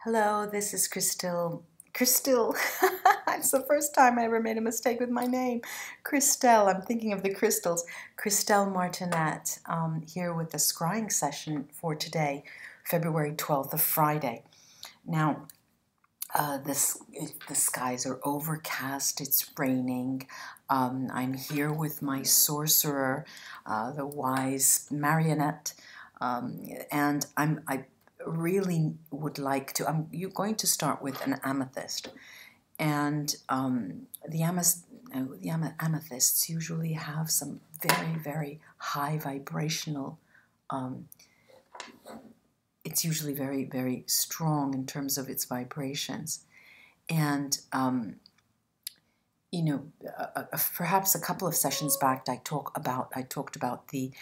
Hello, this is Christelle. Christelle. It's the first time I ever made a mistake with my name. Christelle. I'm thinking of the crystals. Christelle Martinette, here with the scrying session for today, February 12th, a Friday. Now, the skies are overcast. It's raining. I'm here with my sorcerer, the wise Martinette, and I really would like to. I'm going to start with an amethyst, and the amethysts usually have some very, very high vibrational. It's usually very, very strong in terms of its vibrations, and perhaps a couple of sessions back, I talked about the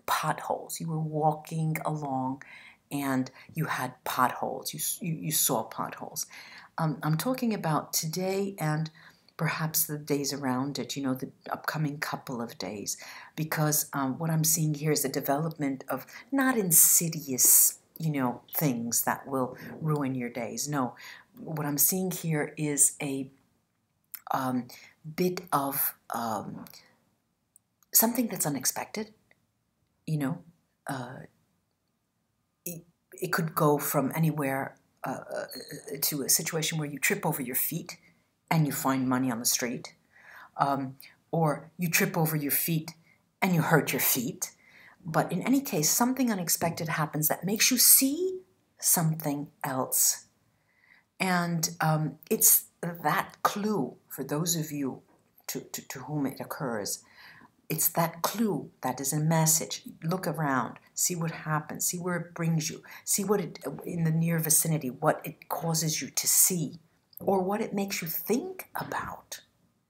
potholes. You were walking along and you had potholes. You saw potholes. I'm talking about today and perhaps the days around it, the upcoming couple of days, because what I'm seeing here is the development of not insidious, things that will ruin your days. No, what I'm seeing here is a bit of something that's unexpected. It could go from anywhere to a situation where you trip over your feet and you find money on the street, or you trip over your feet and you hurt your feet. But in any case, something unexpected happens that makes you see something else. And it's that clue for those of you to whom it occurs. It's that clue that is a message. Look around, see what happens, see where it brings you, see what it, in the near vicinity, what it causes you to see, or what it makes you think about.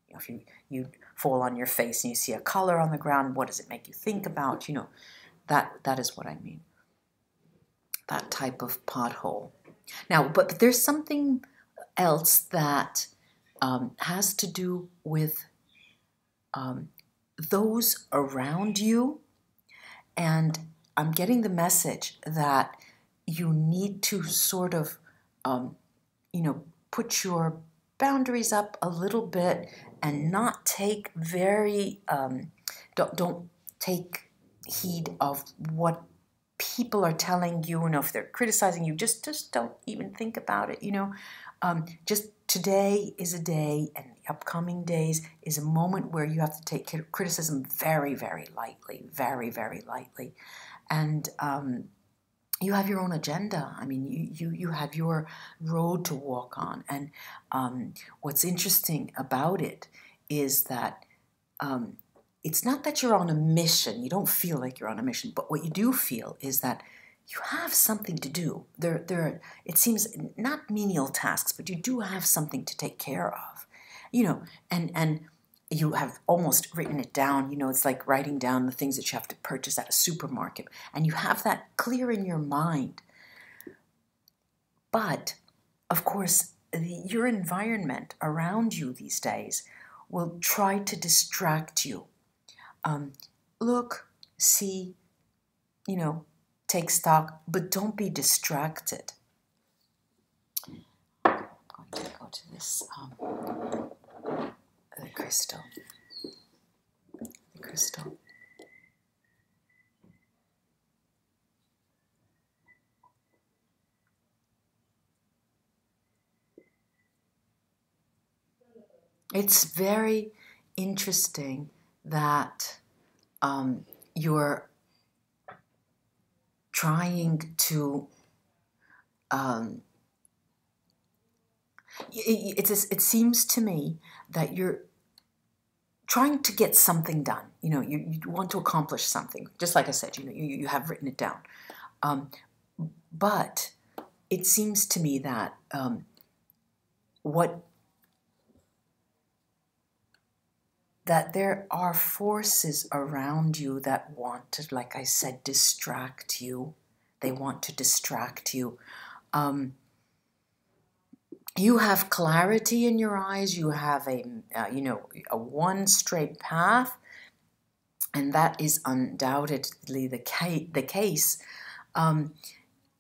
If you fall on your face and you see a color on the ground, what does it make you think about? That is what I mean. That type of pothole. Now, but there's something else that has to do with those around you, and I'm getting the message that you need to sort of, put your boundaries up a little bit and not take don't take heed of what people are telling you, and if they're criticizing you, just don't even think about it. Just today is a day, and the upcoming days is a moment where you have to take criticism very, very lightly, very, very lightly, and you have your own agenda. I mean, you have your road to walk on, and what's interesting about it is that it's not that you're on a mission. You don't feel like you're on a mission, but what you do feel is that you have something to do. It seems not menial tasks, but you do have something to take care of, and you have almost written it down. It's like writing down the things that you have to purchase at a supermarket, and you have that clear in your mind. But, of course, your environment around you these days will try to distract you. Look, see, take stock, but don't be distracted. I'm going to go to this, the crystal. The crystal. It's very interesting that you're trying to it seems to me that you're trying to get something done. You want to accomplish something, just like I said. You have written it down, but it seems to me that that there are forces around you that want to, like I said, distract you. They want to distract you. You have clarity in your eyes. You have a one straight path, and that is undoubtedly the case.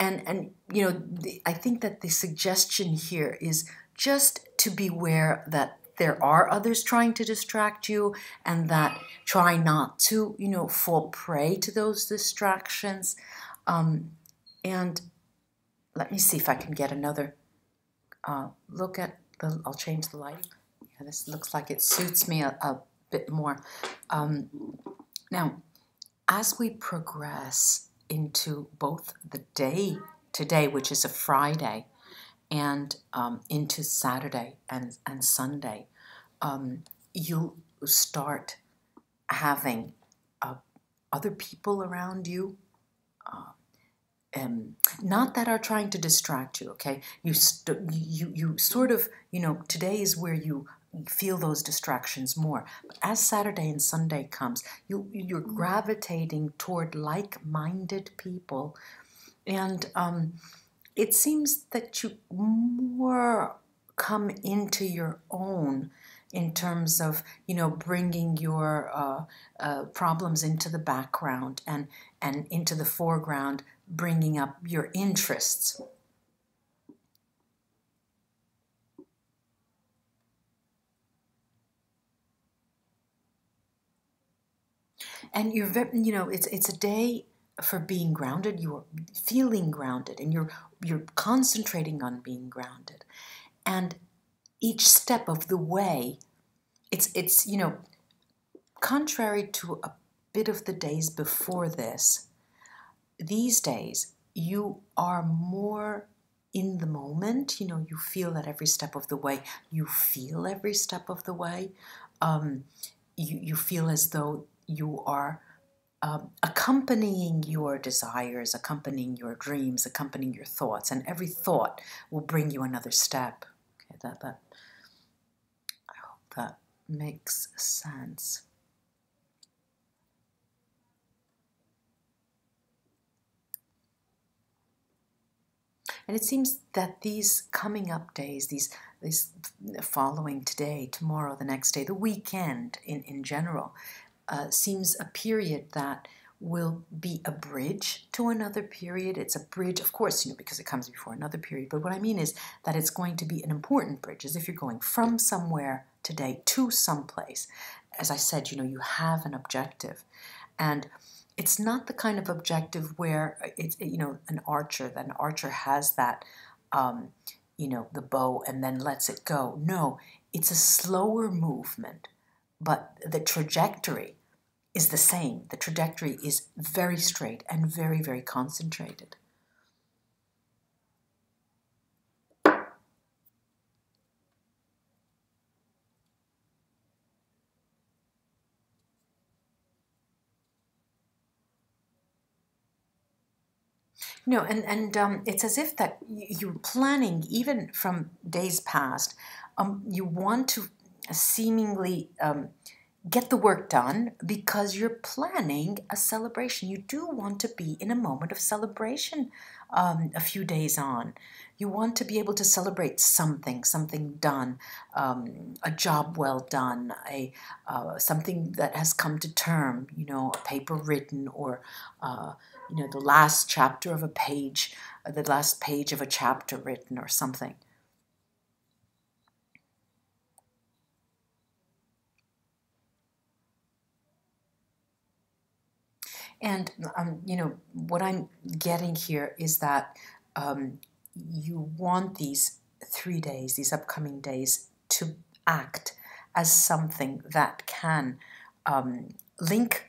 And you know, I think that the suggestion here is just to beware that there are others trying to distract you, and that try not to, you know, fall prey to those distractions. And let me see if I can get another look at the, I'll change the lighting. Yeah, this looks like it suits me a bit more. Now, as we progress into both the day today, which is a Friday, and into Saturday and Sunday, you'll start having other people around you, not that are trying to distract you, okay? You sort of, you know, today is where you feel those distractions more. But as Saturday and Sunday comes, you're gravitating toward like-minded people, and it seems that you more come into your own in terms of, you know, bringing your problems into the background and into the foreground, bringing up your interests. And you're very, you know, it's a day for being grounded. You're feeling grounded, and you're concentrating on being grounded. And each step of the way, it's you know, contrary to a bit of the days before this, these days you are more in the moment. You know, you feel that every step of the way. You feel every step of the way. You feel as though you are accompanying your desires, accompanying your dreams, accompanying your thoughts, and every thought will bring you another step. Okay, that I hope that makes sense. And it seems that these coming up days, these following today, tomorrow, the next day, the weekend in general, seems a period that will be a bridge to another period. It's a bridge, of course, you know, because it comes before another period. But what I mean is that it's going to be an important bridge, as if you're going from somewhere today to someplace. As I said, you know, you have an objective. And it's not the kind of objective where it's, you know, an archer has that, you know, the bow and then lets it go. No, it's a slower movement, but the trajectory is the same. The trajectory is very straight and very, very concentrated. No, and it's as if that you're planning, even from days past, you want to seemingly get the work done because you're planning a celebration. You do want to be in a moment of celebration a few days on. You want to be able to celebrate something done, a job well done, something that has come to term, you know, a paper written, or you know, the last chapter of a page, the last page of a chapter written, or something. And, you know, what I'm getting here is that you want these 3 days, these upcoming days, to act as something that can link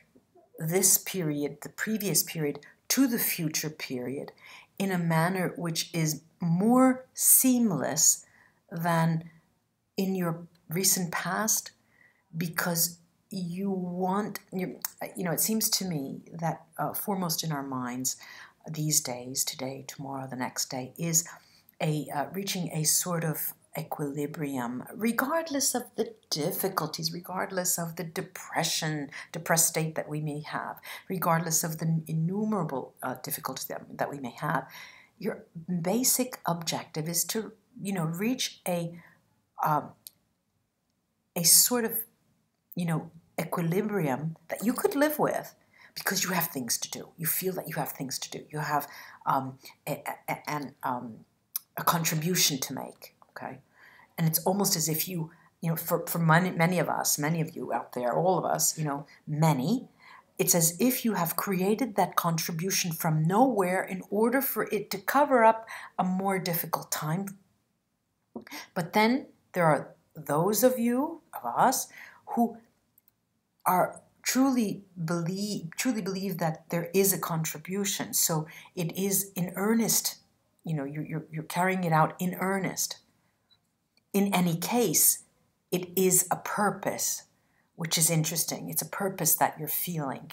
this period, the previous period, to the future period in a manner which is more seamless than in your recent past, because you want, you know, it seems to me that foremost in our minds these days, today, tomorrow, the next day, is reaching a sort of equilibrium, regardless of the difficulties, regardless of the depressed state that we may have, regardless of the innumerable difficulties that we may have. Your basic objective is to, you know, reach a sort of, you know, equilibrium that you could live with, because you have things to do. You feel that you have things to do. You have a contribution to make, okay? And it's almost as if you know, for many of us, many of you out there, all of us, you know, many, it's as if you have created that contribution from nowhere in order for it to cover up a more difficult time. But then there are those of you, of us, who are truly believe that there is a contribution. So it is in earnest, you know, you're carrying it out in earnest. In any case, it is a purpose, which is interesting. It's a purpose that you're feeling.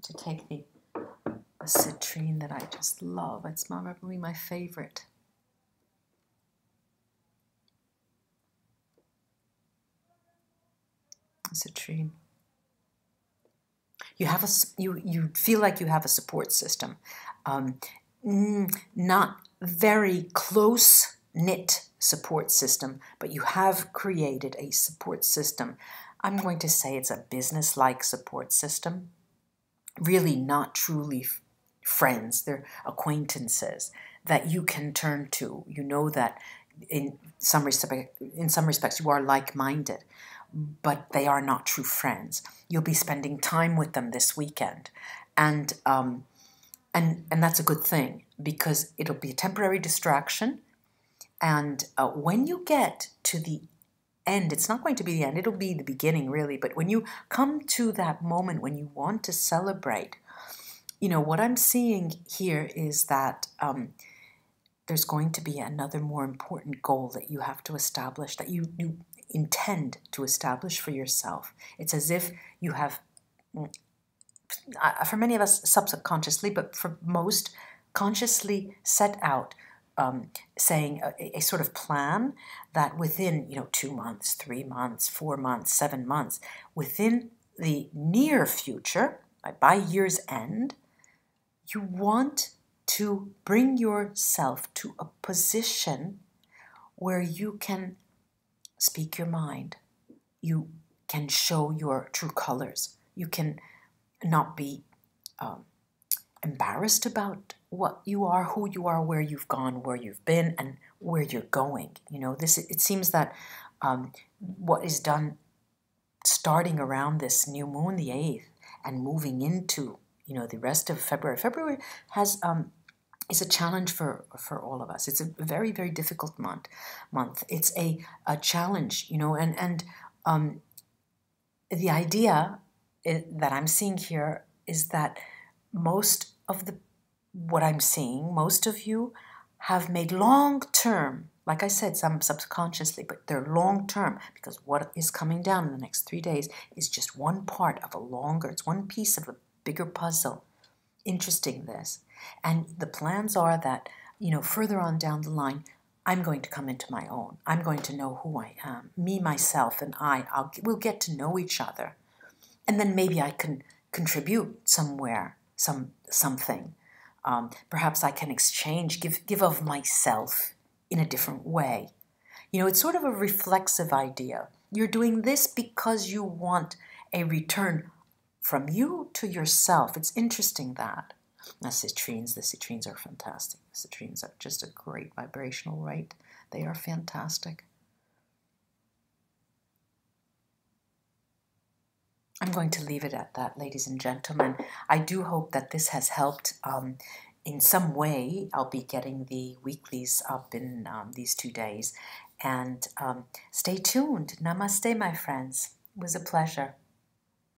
To take the citrine that I just love. It's probably my favorite. Citrine. You have you feel like you have a support system, not very close knit support system, but you have created a support system. I'm going to say it's a business-like support system. Really, not truly friends. They're acquaintances that you can turn to. You know that in some respects you are like-minded, but they are not true friends. You'll be spending time with them this weekend, and that's a good thing, because it'll be a temporary distraction. And when you get to the end, it's not going to be the end, it'll be the beginning, really. But when you come to that moment when you want to celebrate, you know, what I'm seeing here is that there's going to be another more important goal that you have to establish, that you intend to establish for yourself. It's as if you have, for many of us subconsciously, but for most consciously set out, saying a sort of plan that within, you know, 2 months, 3 months, 4 months, 7 months, within the near future, by year's end, you want to bring yourself to a position where you can speak your mind. You can show your true colors. You can not be embarrassed about what you are, who you are, where you've gone, where you've been, and where you're going. You know, it seems that what is done starting around this new moon, the 8th, and moving into, you know, the rest of February. February is a challenge for all of us. It's a very, very difficult month. It's a challenge, you know, and the idea that I'm seeing here is that most of what I'm seeing, most of you have made long-term, like I said, some subconsciously, but they're long-term, because what is coming down in the next 3 days is just one part of a longer, it's one piece of a bigger puzzle. Interesting, this. And the plans are that, you know, further on down the line, I'm going to come into my own. I'm going to know who I am. Me, myself, and we'll get to know each other. And then maybe I can contribute somewhere, something. Perhaps I can exchange, give of myself in a different way. You know, it's sort of a reflexive idea. You're doing this because you want a return from you to yourself. It's interesting that. The citrines are fantastic. The citrines are just a great vibrational rate. They are fantastic. I'm going to leave it at that, ladies and gentlemen. I do hope that this has helped in some way. I'll be getting the weeklies up in these 2 days. And stay tuned. Namaste, my friends. It was a pleasure.